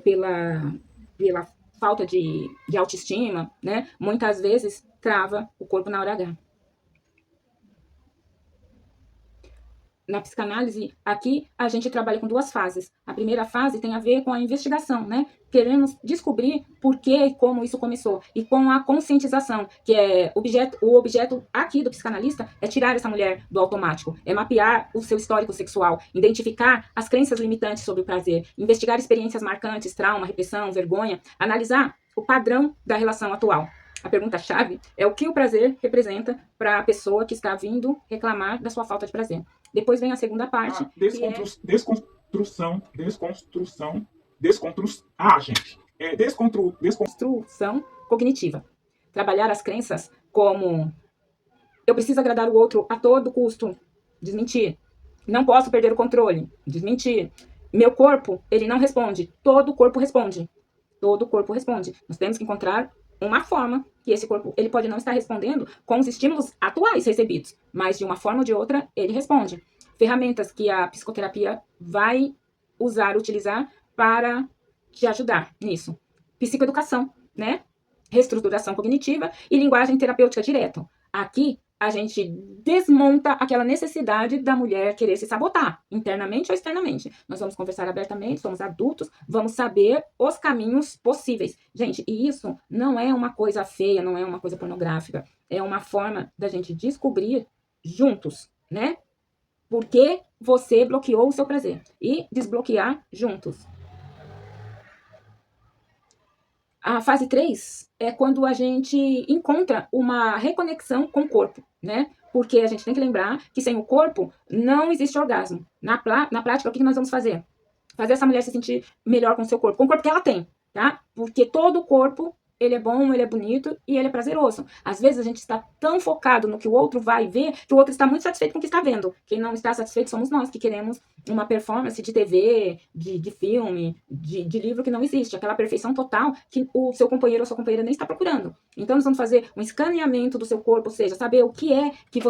pela falta de autoestima, né? Muitas vezes, trava o corpo na hora H. Na psicanálise, aqui a gente trabalha com duas fases. A primeira fase tem a ver com a investigação, né? Queremos descobrir por que e como isso começou. E com a conscientização, que é o objeto aqui do psicanalista é tirar essa mulher do automático, é mapear o seu histórico sexual, identificar as crenças limitantes sobre o prazer, investigar experiências marcantes, trauma, repressão, vergonha, analisar o padrão da relação atual. A pergunta-chave é o que o prazer representa para a pessoa que está vindo reclamar da sua falta de prazer. Depois vem a segunda parte, desconstrução cognitiva. Trabalhar as crenças como eu preciso agradar o outro a todo custo, desmentir. Não posso perder o controle, desmentir. Meu corpo, ele não responde, todo o corpo responde. Todo o corpo responde. Nós temos que encontrar uma forma que esse corpo, ele pode não estar respondendo com os estímulos atuais recebidos, mas de uma forma ou de outra, ele responde. Ferramentas que a psicoterapia vai utilizar para te ajudar nisso. Psicoeducação, né? Reestruturação cognitiva e linguagem terapêutica direto. Aqui, a gente desmonta aquela necessidade da mulher querer se sabotar, internamente ou externamente. Nós vamos conversar abertamente, somos adultos, vamos saber os caminhos possíveis. Gente, e isso não é uma coisa feia, não é uma coisa pornográfica, é uma forma da gente descobrir juntos, né? Por que você bloqueou o seu prazer e desbloquear juntos. A fase 3 é quando a gente encontra uma reconexão com o corpo, né? Porque a gente tem que lembrar que sem o corpo não existe orgasmo. Na prática, o que nós vamos fazer? Fazer essa mulher se sentir melhor com o seu corpo, com o corpo que ela tem, tá? Porque todo o corpo, ele é bom, ele é bonito e ele é prazeroso. Às vezes a gente está tão focado no que o outro vai ver, que o outro está muito satisfeito com o que está vendo. Quem não está satisfeito somos nós, que queremos uma performance de TV, de filme, de livro que não existe. Aquela perfeição total que o seu companheiro ou sua companheira nem está procurando. Então nós vamos fazer um escaneamento do seu corpo, ou seja, saber o que é que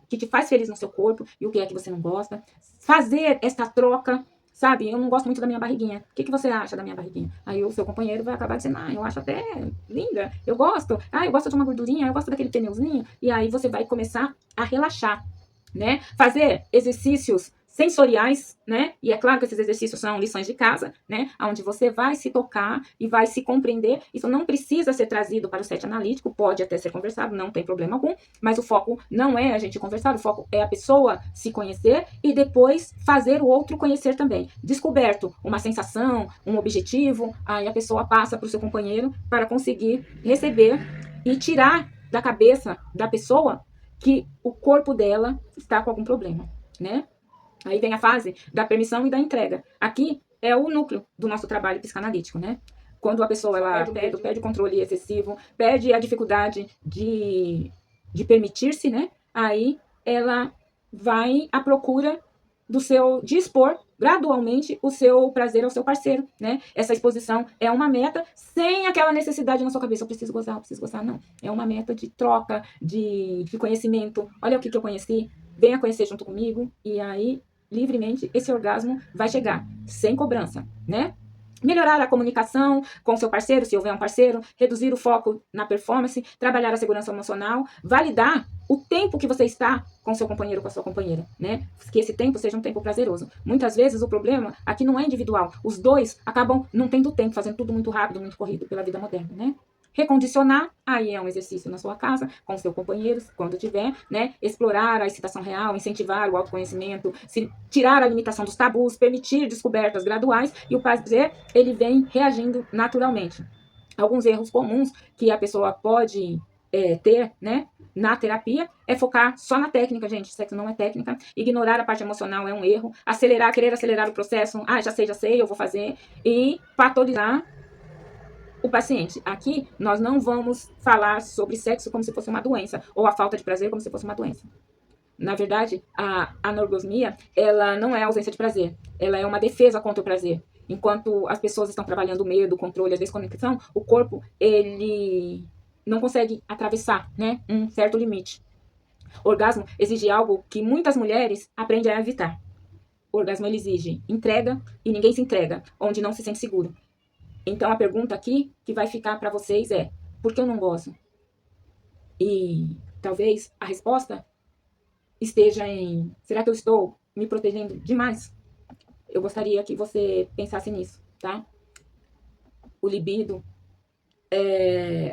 que te faz feliz no seu corpo e o que é que você não gosta. Fazer essa troca. Sabe, eu não gosto muito da minha barriguinha. O que você acha da minha barriguinha? Aí o seu companheiro vai acabar dizendo, eu acho até linda, eu gosto. Eu gosto de uma gordurinha, eu gosto daquele pneuzinho. E aí você vai começar a relaxar, né? Fazer exercícios sensoriais, né? E é claro que esses exercícios são lições de casa, né? Onde você vai se tocar e vai se compreender. Isso não precisa ser trazido para o set analítico, pode até ser conversado, não tem problema algum, mas o foco não é a gente conversar, o foco é a pessoa se conhecer e depois fazer o outro conhecer também. Descoberto uma sensação, um objetivo, aí a pessoa passa para o seu companheiro para conseguir receber e tirar da cabeça da pessoa que o corpo dela está com algum problema, né? Aí vem a fase da permissão e da entrega. Aqui é o núcleo do nosso trabalho psicanalítico, né? Quando a pessoa ela perde o controle excessivo, perde a dificuldade de permitir-se, né? Aí ela vai à procura de expor gradualmente o seu prazer ao seu parceiro, né? Essa exposição é uma meta sem aquela necessidade na sua cabeça, eu preciso gozar, não. É uma meta de troca, de conhecimento. Olha o que eu conheci, venha conhecer junto comigo, e aí livremente esse orgasmo vai chegar, sem cobrança, né? Melhorar a comunicação com seu parceiro, se houver um parceiro, reduzir o foco na performance, trabalhar a segurança emocional, validar o tempo que você está com seu companheiro ou com a sua companheira, né? Que esse tempo seja um tempo prazeroso. Muitas vezes o problema aqui não é individual. Os dois acabam não tendo tempo, fazendo tudo muito rápido, muito corrido pela vida moderna, né? Recondicionar, aí é um exercício na sua casa, com seu companheiro, quando tiver, né? Explorar a excitação real, incentivar o autoconhecimento, tirar a limitação dos tabus, permitir descobertas graduais, e o prazer, ele vem reagindo naturalmente. Alguns erros comuns que a pessoa pode ter, né, na terapia, é focar só na técnica, gente. Sexo não é técnica. Ignorar a parte emocional é um erro. Querer acelerar o processo. Já sei, eu vou fazer. E patologizar o paciente. Aqui, nós não vamos falar sobre sexo como se fosse uma doença, ou a falta de prazer como se fosse uma doença. Na verdade, a anorgasmia, ela não é ausência de prazer, ela é uma defesa contra o prazer. Enquanto as pessoas estão trabalhando o medo, o controle, a desconexão, o corpo, ele não consegue atravessar, né, um certo limite. O orgasmo exige algo que muitas mulheres aprendem a evitar. O orgasmo, ele exige entrega, e ninguém se entrega onde não se sente seguro. Então, a pergunta aqui que vai ficar para vocês é: por que eu não gozo? E talvez a resposta esteja em: será que eu estou me protegendo demais? Eu gostaria que você pensasse nisso, tá? O libido,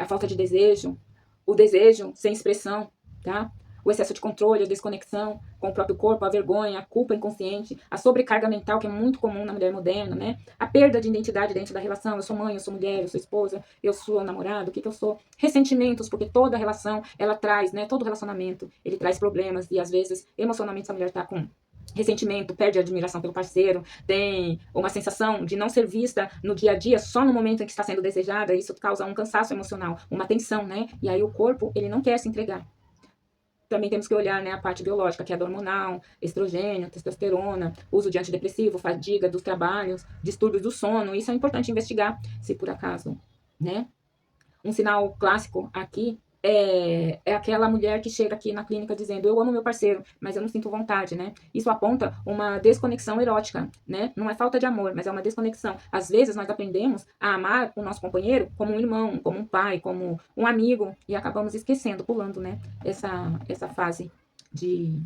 a falta de desejo, o desejo sem expressão, tá? O excesso de controle, a desconexão com o próprio corpo, a vergonha, a culpa inconsciente, a sobrecarga mental, que é muito comum na mulher moderna, né? A perda de identidade dentro da relação. Eu sou mãe, eu sou mulher, eu sou esposa, eu sou namorado, o que eu sou? Ressentimentos, porque toda relação, ela traz, né? Todo relacionamento, ele traz problemas e às vezes, emocionalmente, essa mulher tá com ressentimento, perde a admiração pelo parceiro, tem uma sensação de não ser vista no dia a dia, só no momento em que está sendo desejada. Isso causa um cansaço emocional, uma tensão, né? E aí o corpo, ele não quer se entregar. Também temos que olhar, né, a parte biológica, que é a hormonal, estrogênio, testosterona, uso de antidepressivo, fadiga dos trabalhos, distúrbios do sono. Isso é importante investigar, se por acaso, né? Um sinal clássico aqui é aquela mulher que chega aqui na clínica dizendo: eu amo meu parceiro, mas eu não sinto vontade, né? Isso aponta uma desconexão erótica, né? Não é falta de amor, mas é uma desconexão. Às vezes nós aprendemos a amar o nosso companheiro como um irmão, como um pai, como um amigo, e acabamos esquecendo, pulando, né? Essa fase de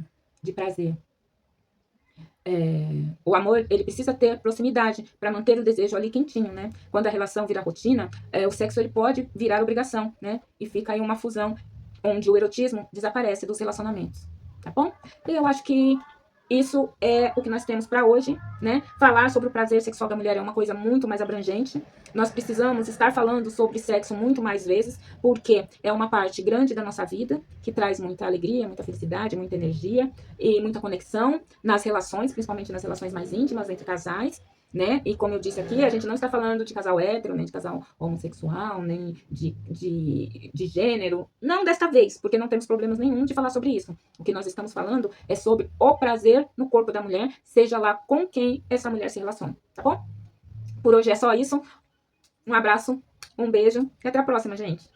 prazer. O amor, ele precisa ter proximidade para manter o desejo ali quentinho, né? Quando a relação vira rotina, o sexo ele pode virar obrigação, né? E fica aí uma fusão onde o erotismo desaparece dos relacionamentos, tá bom? E eu acho que isso é o que nós temos para hoje, né? Falar sobre o prazer sexual da mulher é uma coisa muito mais abrangente. Nós precisamos estar falando sobre sexo muito mais vezes, porque é uma parte grande da nossa vida, que traz muita alegria, muita felicidade, muita energia e muita conexão nas relações, principalmente nas relações mais íntimas entre casais, né? E como eu disse aqui, a gente não está falando de casal hétero, nem de casal homossexual, nem de gênero. Não desta vez, porque não temos problemas nenhum de falar sobre isso. O que nós estamos falando é sobre o prazer no corpo da mulher, seja lá com quem essa mulher se relaciona, tá bom? Por hoje é só isso. Um abraço, um beijo e até a próxima, gente.